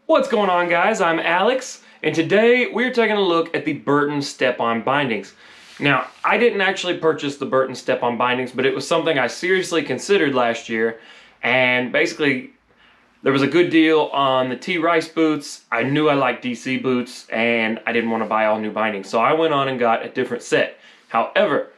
What's going on, guys? I'm Alex, and today we're taking a look at the Burton Step-on bindings. Now, I didn't actually purchase the Burton Step-on bindings, but it was something I seriously considered last year, and basically there was a good deal on the T. Rice boots. I knew I liked DC boots, and I didn't want to buy all new bindings, so I went on and got a different set. However,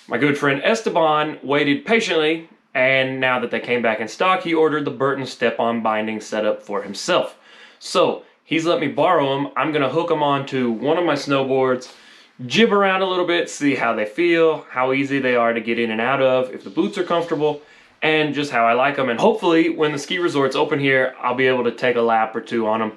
my good friend Esteban waited patiently, and now that they came back in stock, he ordered the Burton Step-on binding setup for himself. So he's let me borrow them. I'm gonna hook them onto one of my snowboards, jib around a little bit, see how they feel, how easy they are to get in and out of, if the boots are comfortable, and just how I like them. And hopefully when the ski resorts open here, I'll be able to take a lap or two on them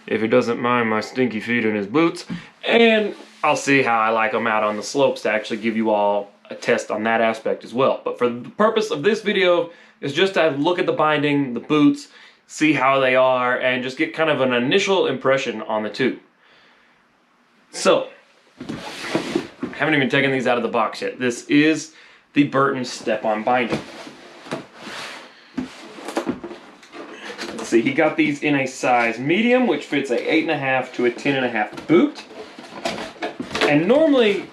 if he doesn't mind my stinky feet in his boots. And I'll see how I like them out on the slopes to actually give you all a test on that aspect as well. But for the purpose of this video is just to look at the binding, the boots, see how they are, and just get kind of an initial impression on the two. So, I haven't even taken these out of the box yet. This is the Burton Step-on binding. Let's see, he got these in a size medium, which fits a 8.5 to a 10.5 boot. And normally,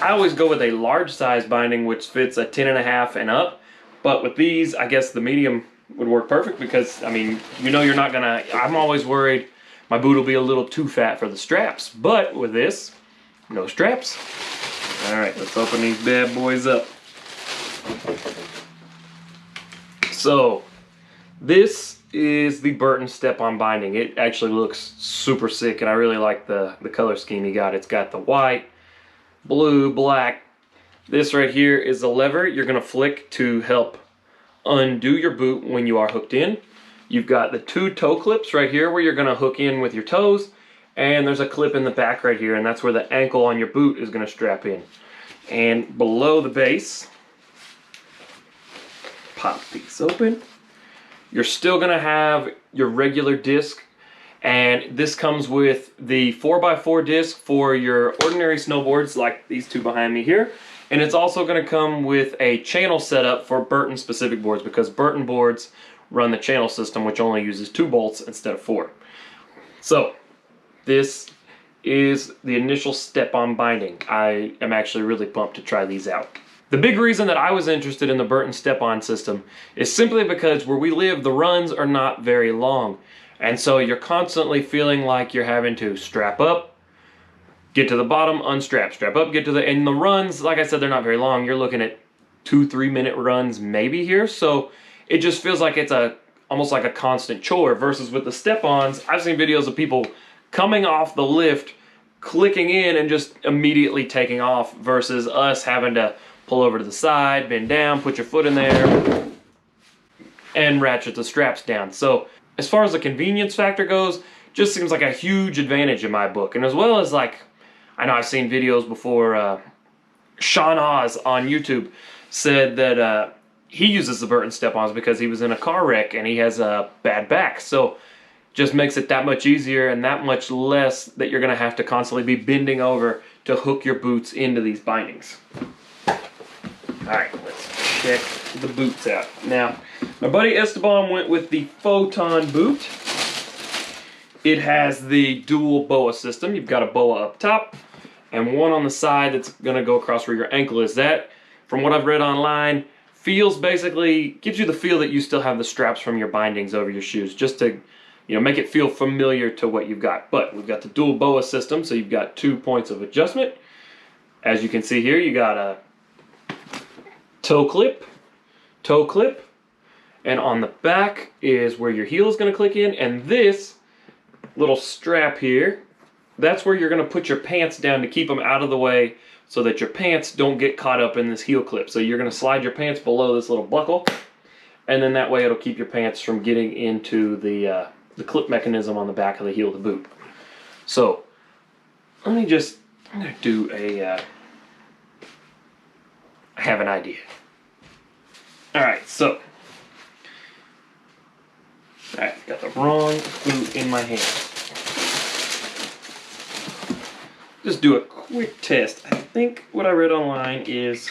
I always go with a large size binding, which fits a 10.5 and up. But with these, I guess the medium would work perfect because, I mean, you know you're not gonna, I'm always worried my boot will be a little too fat for the straps. But with this, no straps. All right, let's open these bad boys up. So, this is the Burton Step-on binding. It actually looks super sick, and I really like the color scheme he got. It's got the white, blue, black. This right here is a lever you're gonna flick to help undo your boot when you are hooked in. You've got the two toe clips right here where you're gonna hook in with your toes, and there's a clip in the back right here, and that's where the ankle on your boot is gonna strap in. And below the base, pop these open. You're still gonna have your regular disc, and this comes with the 4x4 disc for your ordinary snowboards like these two behind me here. And it's also going to come with a channel setup for Burton specific boards because Burton boards run the channel system, which only uses 2 bolts instead of 4. So this is the initial Step-on binding. I am actually really pumped to try these out. The big reason that I was interested in the Burton Step-on system is simply because where we live, the runs are not very long. And so you're constantly feeling like you're having to strap up, get to the bottom, unstrap, strap up, get to the, and the runs, like I said, they're not very long. You're looking at 2-3 minute runs maybe here. So it just feels like it's almost like a constant chore versus with the Step-ons. I've seen videos of people coming off the lift, clicking in and just immediately taking off versus us having to pull over to the side, bend down, put your foot in there, and ratchet the straps down. So as far as the convenience factor goes, just seems like a huge advantage in my book. And as well as like, I know I've seen videos before, Sean Oz on YouTube said that he uses the Burton Step-ons because he was in a car wreck and he has a bad back. So just makes it that much easier and that much less that you're gonna have to constantly be bending over to hook your boots into these bindings. All right, let's check the boots out. Now, my buddy Esteban went with the Photon boot. It has the dual BOA system. You've got a BOA up top and one on the side that's gonna go across where your ankle is. That, from what I've read online, feels basically, gives you the feel that you still have the straps from your bindings over your shoes, just to, you know, make it feel familiar to what you've got. But we've got the dual BOA system, so you've got 2 points of adjustment. As you can see here, you got a toe clip, and on the back is where your heel is gonna click in, and this little strap here, that's where you're going to put your pants down to keep them out of the way so that your pants don't get caught up in this heel clip. So you're going to slide your pants below this little buckle, and then that way it'll keep your pants from getting into the clip mechanism on the back of the heel of the boot. So let me just, I'm going to do I have an idea. Alright, so alright, got the wrong boot in my hand. Just do a quick test. I think what I read online is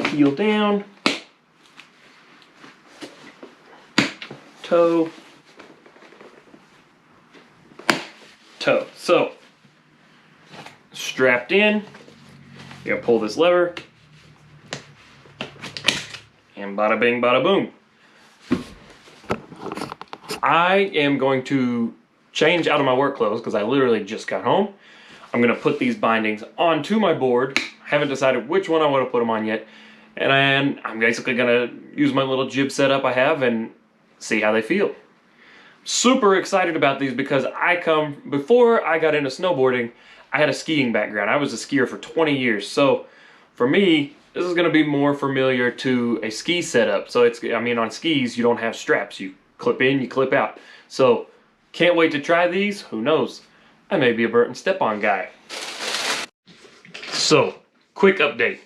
heel down, toe, toe. So, strapped in, you gotta pull this lever, and bada bing, bada boom. I am going to change out of my work clothes because I literally just got home. I'm gonna put these bindings onto my board. Haven't decided which one I want to put them on yet. And I'm basically gonna use my little jib setup I have and see how they feel. Super excited about these because before I got into snowboarding, I had a skiing background. I was a skier for 20 years. So for me, this is gonna be more familiar to a ski setup. So on skis, you don't have straps. You clip in, you clip out. So can't wait to try these. Who knows? I may be a Burton Step-on guy. So, quick update.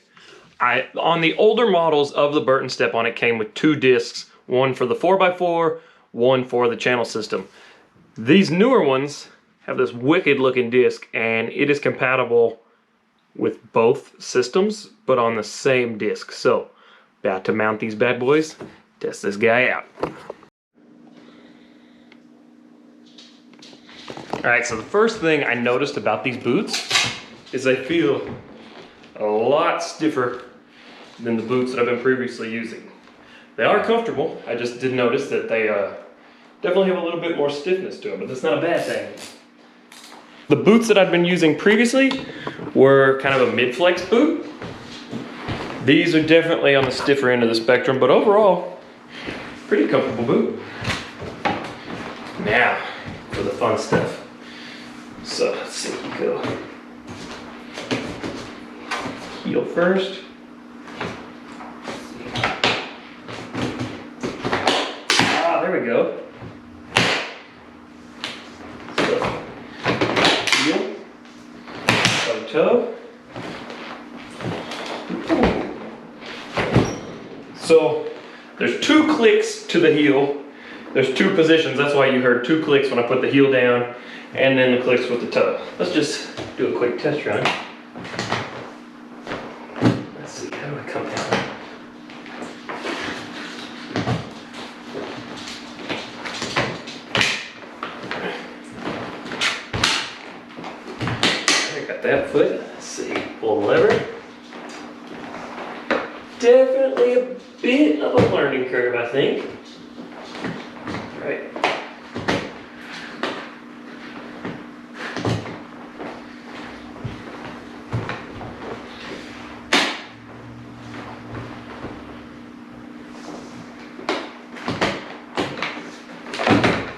On the older models of the Burton Step-on, it came with 2 discs, one for the 4x4, one for the channel system. These newer ones have this wicked looking disc, and it is compatible with both systems, but on the same disc. So, about to mount these bad boys, test this guy out. Alright, so the first thing I noticed about these boots is they feel a lot stiffer than the boots that I've been previously using. They are comfortable, I just did notice that they definitely have a little bit more stiffness to them, but that's not a bad thing. The boots that I've been using previously were kind of a mid-flex boot. These are definitely on the stiffer end of the spectrum, but overall, pretty comfortable boot. Now, for the fun stuff. So let's see, go heel first. There we go. So, heel, toe. So there's 2 clicks to the heel. There's 2 positions. That's why you heard 2 clicks when I put the heel down, and then the clicks with the toe. Let's just do a quick test run. Let's see, how do I come down? I got that foot. Let's see, pull the lever. Definitely a bit of a learning curve, I think. Right.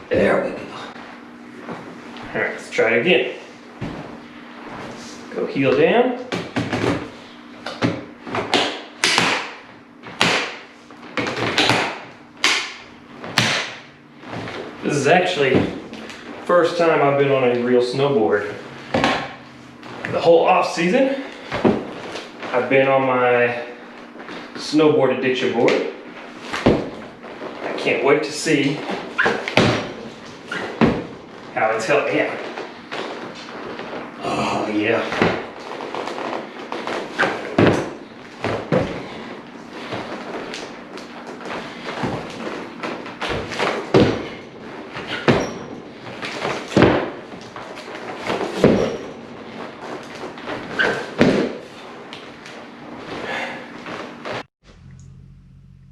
There we go. All right, let's try it again. Go heel down. This is actually the first time I've been on a real snowboard. The whole off season, I've been on my snowboard addiction board. I can't wait to see how it's helped me out. Oh yeah.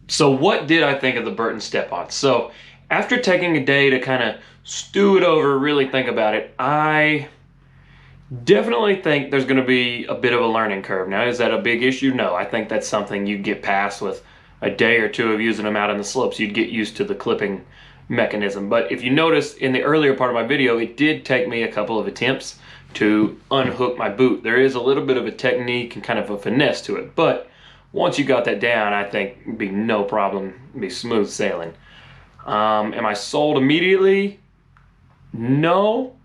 So what did I think of the Burton Step-on? So after taking a day to kind of stew it over, really think about it, I definitely think there's going to be a bit of a learning curve. Now, is that a big issue? No, I think that's something you get past with a day or 2 of using them out on the slopes. You'd get used to the clipping mechanism. But if you notice in the earlier part of my video, it did take me a couple of attempts to unhook my boot. There is a little bit of a technique and kind of a finesse to it, but once you got that down, I think it'd be no problem, it'd be smooth sailing. Am I sold immediately? No,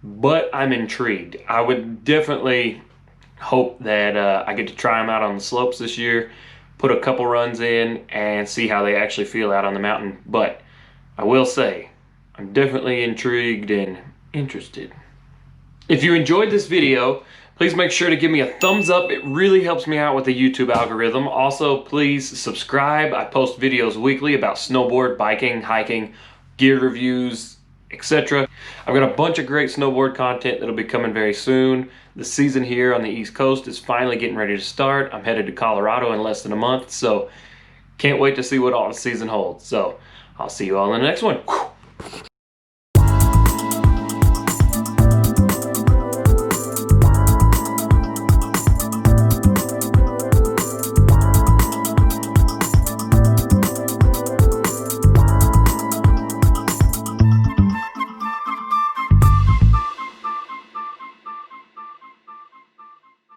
but I'm intrigued. I would definitely hope that I get to try them out on the slopes this year, put a couple runs in, and see how they actually feel out on the mountain. But I will say, I'm definitely intrigued and interested. If you enjoyed this video, please make sure to give me a thumbs up. It really helps me out with the YouTube algorithm. Also, please subscribe. I post videos weekly about snowboard, biking, hiking, gear reviews, etc. I've got a bunch of great snowboard content that'll be coming very soon. The season here on the East Coast is finally getting ready to start. I'm headed to Colorado in less than a month, so can't wait to see what all the season holds. So I'll see you all in the next one.